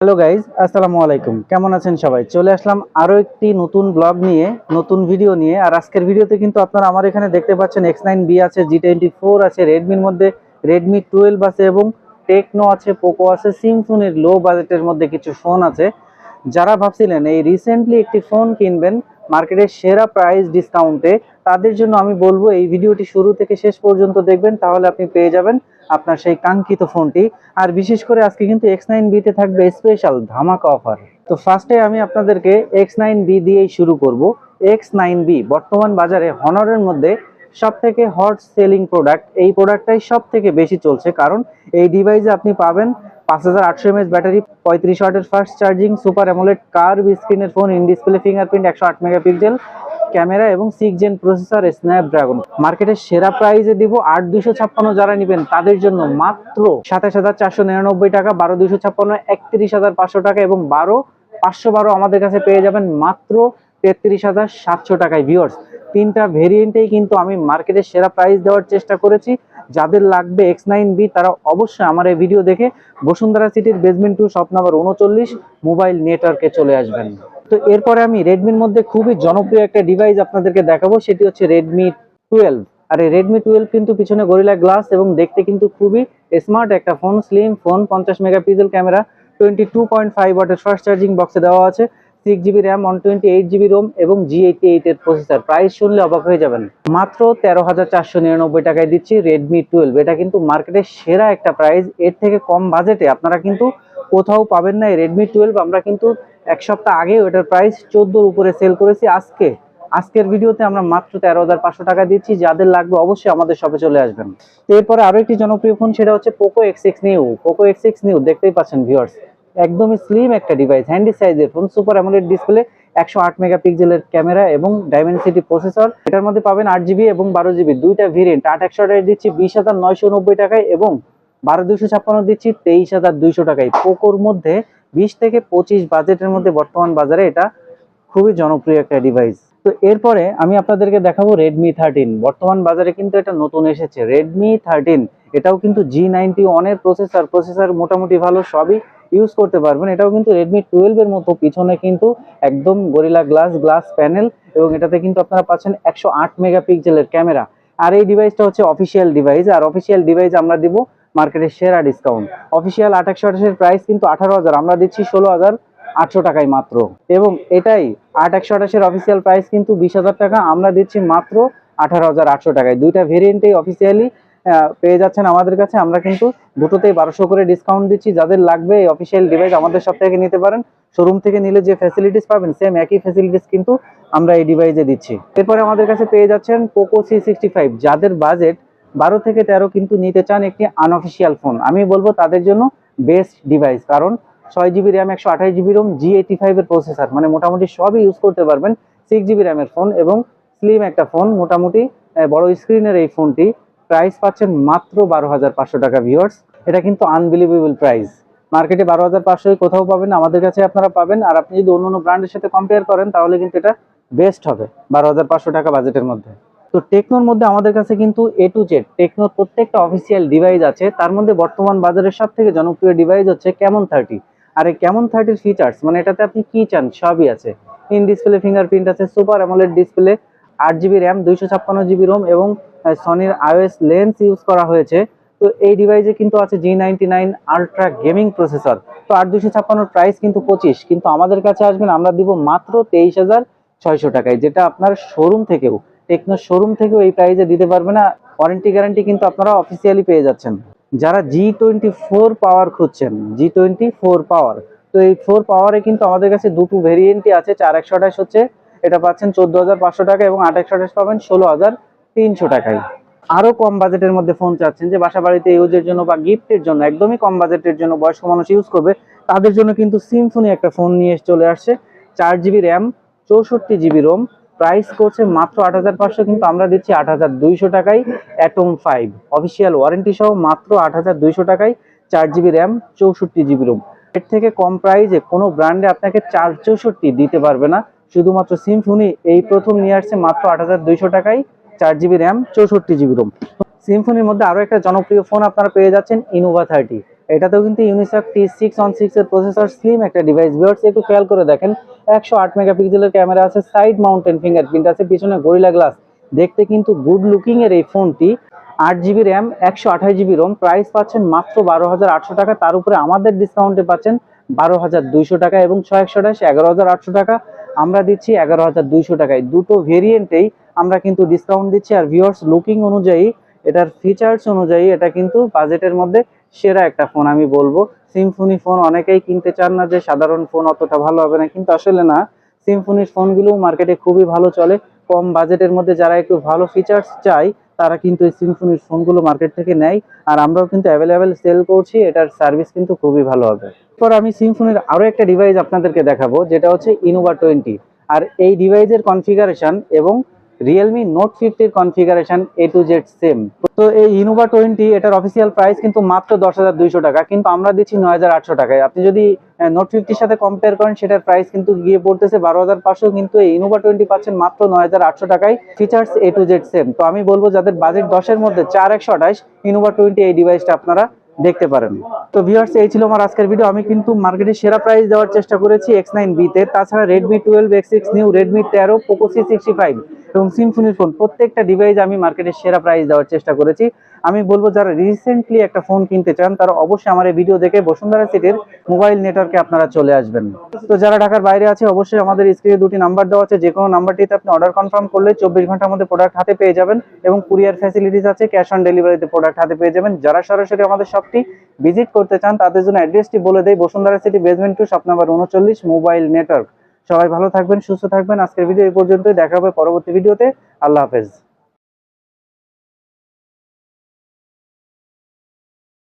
Hello guys, আসসালামু আলাইকুম। কেমন আছেন সবাই? চলে আসলাম আরো একটি নতুন ব্লগ নিয়ে, নতুন ভিডিও নিয়ে। আর আজকের ভিডিওতে কিন্তু আপনারা আমার এখানে দেখতে পাচ্ছেন X9B আছে, G24 আছে, রেডমির মধ্যে রেডমি 12 আছে এবং টেকনো আছে, পোকো আছে, সিমফোনের লো বাজেটের মধ্যে কিছু ফোন আছে। যারা ভাবছিলেন এই রিসেন্টলি একটি ফোন কিনবেন মার্কেটের সেরা প্রাইস ডিসকাউন্টে, তাদের জন্য আমি বলবো এই ভিডিওটি শুরু থেকে শেষ পর্যন্ত দেখবেন, তাহলে আপনি পেয়ে যাবেন আপনার সেই কাঙ্ক্ষিত ফোনটি। আর বিশেষ করে আজকে কিন্তু X9B তে থাকবে স্পেশাল ধামাকা অফার। তো ফার্স্টে আমি আপনাদেরকে X9B দিয়েই শুরু করব। X9B বর্তমান বাজারে হনরের মধ্যে সব থেকে হট সেলিং প্রোডাক্ট। এই প্রোডাক্টটাই সব থেকে বেশি চলছে, কারণ এই ডিভাইসে আপনি পাবেন 5800 mAh ব্যাটারি, 35 ওয়াটের fast charging, super AMOLED curve স্ক্রিনের phone, in display fingerprint, 108 megapixel camera এবং 6 জেন প্রসেসর, স্ন্যাপড্রাগন। মার্কেটের সেরা প্রাইসে দিব 8256, যারা নেবেন তাদের জন্য মাত্র 27499 টাকা, 12256 31500 টাকা এবং 12512 আমাদের কাছে পেয়ে যাবেন মাত্র 33700 টাকায়। ভিউয়ার্স, তিনটা ভেরিয়েন্টেই কিন্তু আমি মার্কেটের সেরা প্রাইস দেওয়ার চেষ্টা করেছি। যাদের লাগবে X9B তারা অবশ্যই আমার এই ভিডিও দেখে বসুন্ধরা সিটির বেসমেন্ট 2 শপ নাম্বার 39 মোবাইল নেটওয়ার্কে চলে আসবেন। তো এরপরে আমি রেডমির মধ্যে খুবই জনপ্রিয় একটা ডিভাইস আপনাদেরকে দেখাবো, সেটি হচ্ছে রেডমি 12। আর এই রেডমি 12 কিন্তু পিছনে গরিলা গ্লাস এবং দেখতে কিন্তু খুবই স্মার্ট একটা phone, slim phone, 50 megapixel camera, 22.5 ওয়াটের ফাস্ট চার্জিং বক্সে দেওয়া আছে, 6GB র্যাম, 128GB রোম এবং G88 এর প্রসেসর। প্রাইস শুনলে অবাক হয়ে যাবেন, মাত্র 13499 টাকায় দিচ্ছি রেডমি 12। এটা কিন্তু মার্কেটের সেরা একটা প্রাইস। এর থেকে কম বাজেটে আপনারা কিন্তু কোথাও পাবেন না এই রেডমি 12। আমরা কিন্তু এক সপ্তাহ আগে ওটার প্রাইস 14 উপরে সেল করেছি। আজকের ভিডিওতে আমরা মাত্র 13500 টাকা দিচ্ছি। যাদের লাগবে অবশ্যই আমাদের শপে চলে আসবেন। এরপরে আরো একটি জনপ্রিয় ফোন, সেটা হচ্ছে Poco X6 new. Poco X6 new দেখতেই পাচ্ছেন ভিউয়ার্স, একদমই স্লিম একটা ডিভাইস, হ্যান্ডি সাইজের ফোন, সুপার অ্যামোলেড ডিসপ্লে, 108 মেগাপিক্সেলের ক্যামেরা এবং ডায়মেনসিটি প্রসেসর। এটার মধ্যে পাবেন 8GB এবং 12GB দুইটা ভেরিয়েন্ট। 8128 দিচ্ছি 20990 টাকায় এবং 12256 দিচ্ছি 23200 টাকায়। পোকোর মধ্যে 20 থেকে 25 বাজেটের মধ্যে বর্তমান বাজারে এটা খুবই জনপ্রিয় একটা ডিভাইস। তো এরপরে আমি আপনাদেরকে দেখাবো রেডমি 13। বর্তমান বাজারে কিন্তু এটা নতুন এসেছে রেডমি 13। এটাও কিন্তু G91 এর প্রসেসর মোটামুটি ভালো, সবই ইউজ করতে পারবেন। এটাও কিন্তু রেডমি 12 এর মতো, পিছনে কিন্তু একদম গরিলা গ্লাস প্যানেল এবং এটাতে কিন্তু আপনারা পাচ্ছেন 108 মেগাপিক্সেলের ক্যামেরা। আর এই ডিভাইসটা হচ্ছে অফিসিয়াল ডিভাইস, আর অফিসিয়াল ডিভাইস আমরা দিব মার্কেটের সেরা ডিসকাউন্ট। অফিসিয়াল 828 এর প্রাইস কিন্তু 18000, আমরা দিচ্ছি 16800 টাকায় মাত্র। এবং এটাই 8128 এর অফিসিয়াল প্রাইস কিন্তু 20000 টাকা, আমরা দিচ্ছি মাত্র 18800 টাকায়। দুইটা ভেরিয়েন্টেই অফিসিয়ালি পেয়ে যাচ্ছেন আমাদের কাছে। আমরা কিন্তু দুটোতেই 1200 করে ডিসকাউন্ট দিচ্ছি। যাদের লাগবে এই অফিসিয়াল ডিভাইস আমাদের সব থেকে নিতে পারেন। শোরুম থেকে নিলে যে ফ্যাসিলিটিস পাবেন সেম একই ফ্যাসিলিটিস কিন্তু আমরা এই ডিভাইসে দিচ্ছি। এরপরে আমাদের কাছে পেয়ে যাচ্ছেন পোকো C65। যাদের বাজেট 12 থেকে 13 কিন্তু নিতে চান একটি আনঅফিসিয়াল ফোন, আমি বলবো তাদের জন্য বেস্ট ডিভাইস। কারণ 6GB RAM, 128GB Rome, G85 এর প্রসেসর, মানে মোটামুটি সবই ইউজ করতে পারবেন। 6GB র্যামের ফোন এবং স্লিম একটা ফোন, মোটামুটি বড় স্ক্রিনের এই ফোনটি প্রাইস পাচ্ছেন মাত্র 12500 টাকা। ভিউয়ার্স, এটা কিন্তু আনবিলিভেবল প্রাইস। মার্কেটে 12500 কোথাও পাবেন, আমাদের কাছে আপনারা পাবেন। আর আপনি যদি অন্য ব্র্যান্ডের সাথে কম্পেয়ার করেন তাহলে কিন্তু এটা বেস্ট হবে 12500 টাকা বাজেটের মধ্যে। তো টেকনোর মধ্যে আমাদের কাছে কিন্তু A to Z টেকনোর প্রত্যেকটা অফিসিয়াল ডিভাইস আছে। তার মধ্যে বর্তমান বাজারের সব থেকে জনপ্রিয় ডিভাইস হচ্ছে ক্যামন 30। আর এই ক্যামন 30 ফিচার্স, মানে এটাতে আপনি কি চান সবই আছে। ইন ডিসপ্লে ফিঙ্গারপ্রিন্ট আছে, super amoled display, 8GB RAM, 256GB ROM এবং সনির iOS লেন্স ইউজ করা হয়েছে। তো এই ডিভাইসে কিন্তু আছে G99 আলট্রা গেমিং প্রসেসর। তো 8256 প্রাইস কিন্তু 25, কিন্তু আমাদের কাছে আসবেন আমরা দিব মাত্র 23600 টাকায়, যেটা আপনার শোরুম থেকেও, টেকনো শোরুম থেকেও এই প্রাইসে দিতে পারবে না। ওয়ারেন্টি গ্যারান্টি কিন্তু আপনারা অফিসিয়ালি পেয়ে যাচ্ছেন। যারা G24 পাওয়ার খুঁজছেন, G24 পাওয়ার, তো এই 4 পাওয়ারে কিন্তু আমাদের কাছে দুটো ভেরিয়েন্টই আছে। 4128 হচ্ছে, এটা পাচ্ছেন 14500 টাকা এবং 8128 পাবেন 16300 টাকায়। আরো কম বাজেটের মধ্যে ফোন চাচ্ছেন যে বাসা বাড়িতে ইউজের জন্য বা গিফটের জন্য, একদমই কম বাজেটের জন্য, বয়স্ক মানুষ ইউজ করবে, তাদের জন্য কিন্তু সিমফোনি একটা ফোন নিয়ে চলে আসছে। 4GB RAM, 64GB Rome, price করছে মাত্র 8500, কিন্তু আমরা দিচ্ছি 8200 টাকায়। অ্যাটম 5 অফিসিয়াল ওয়ারেন্টি সহ মাত্র 8200 টাকায় 4GB র্যাম, 64GB রোম। এর থেকে কম প্রাইসে কোনো ব্র্যান্ডে আপনাকে 464 দিতে পারবে না। শুধুমাত্র সিমফোনি এই প্রথম নিয়ে আসছে মাত্র 8200 টাকায় 4GB র্যাম, 64GB রোম। সিমফোনির মধ্যে আরো একটা জনপ্রিয় ফোন আপনারা পেয়ে যাচ্ছেন ইনোভা 30। এটাতেও কিন্তু ইউনিসক T616 এর প্রসেসর, স্লিম একটা ডিভাইস। ভিউয়ার্স একটু খেয়াল করে দেখেন, 108 মেগাপিক্সেলের ক্যামেরা আছে, সাইড মাউন্টেন ফিঙ্গারপ্রিন্ট আছে, পিছনে গরিলা গ্লাস। দেখতে কিন্তু গুড লুকিং এর এই ফোনটি 8 GB RAM, 128 GB ROM, price পাচ্ছেন মাত্র 12,800 টাকা। তার উপরে আমাদের ডিসকাউন্টে পাচ্ছেন 12,200 টাকা এবং 6/128 11,800 টাকা। আমরা দিচ্ছি 11,200 টাকায়। দুটো ভেরিয়েন্টেই আমরা কিন্তু ডিসকাউন্ট দিচ্ছি। আর ভিউয়ার্স লুকিং অনুযায়ী, এটার ফিচার্স অনুযায়ী এটা কিন্তু বাজেটের মধ্যে সেরা একটা ফোন আমি বলবো। সিম্ফনি ফোন অনেকেই কিনতে চান না, যে সাধারণ ফোন অতটা ভালো হবে না, কিন্তু আসলে না, সিম্ফনির ফোনগুলো মার্কেটে খুবই ভালো চলে। কম বাজেটের মধ্যে যারা একটু ভালো ফিচার্স চাই তারা কিন্তু এই সিম্ফনির ফোনগুলো মার্কেট থেকে নেয়। আর আমরাও কিন্তু অ্যাভেলেবেল সেল করছি, এটার সার্ভিস কিন্তু খুবই ভালো হবে। এরপর আমি সিম্ফনির আরো একটা ডিভাইস আপনাদেরকে দেখাবো, যেটা হচ্ছে ইনোভা 20। আর এই ডিভাইসের কনফিগারেশন এবং Realme note 50 configuration A to Z same. তো এই ইনোভা 20 এটার অফিসিয়াল প্রাইস কিন্তু মাত্র 10,200 টাকা, কিন্তু আমরা দিচ্ছি 9,800 টাকায়। আপনি যদি নোট 50 সাথে কম্পেয়ার করেন, সেটার প্রাইস কিন্তু গিয়ে পড়তেছে 12,500, কিন্তু এই ইনোভা 20 পাচ্ছেন মাত্র 9,800 টাকায়। Features A to Z same. তো আমি বলবো যাদের বাজেট 10-এর মধ্যে 4/128, ইনোভা 20 এই ডিভাইসটা আপনারা দেখতে পারেন। তো ভিউয়ার্স এই ছিল আমার আজকের ভিডিও। আমি কিন্তু মার্কেটে সেরা প্রাইস দেওয়ার চেষ্টা করেছি X9B তে। তাছাড়া Redmi 12, X6 new, Redmi 13, Poco C65 এবং সিম্ফনির ফোন, প্রত্যেকটা ডিভাইস আমি মার্কেটে সেরা প্রাইস দেওয়ার চেষ্টা করেছি। আমি বলবো যারা রিসেন্টলি একটা ফোন কিনতে চান তারা অবশ্যই আমার এই ভিডিও দেখে বসুন্ধরা সিটির মোবাইল নেটওয়ার্কে আপনারা চলে আসবেন। তো যারা ঢাকার বাইরে আছে অবশ্যই আমাদের স্ক্রিনে দুটি নাম্বার দেওয়া আছে, যে কোনো নাম্বারটিতে আপনি অর্ডার কনফার্ম করলে 24 ঘন্টার মধ্যে প্রোডাক্ট হাতে পেয়ে যাবেন এবং কুরিয়ার ফ্যাসিলিটিস আছে, ক্যাশ অন ডেলিভারিতে প্রোডাক্ট হাতে পেয়ে যাবেন। যারা সরাসরি আমাদের শপটি ভিজিট করতে চান তাদের জন্য অ্যাড্রেসটি বলে দেই, Bashundhara city basement 2, shop number 39, mobile network. সবাই ভালো থাকবেন, সুস্থ থাকবেন। আজকের ভিডিও এই পর্যন্তই, দেখা হবে পরবর্তী ভিডিওতে। আল্লাহ হাফেজ।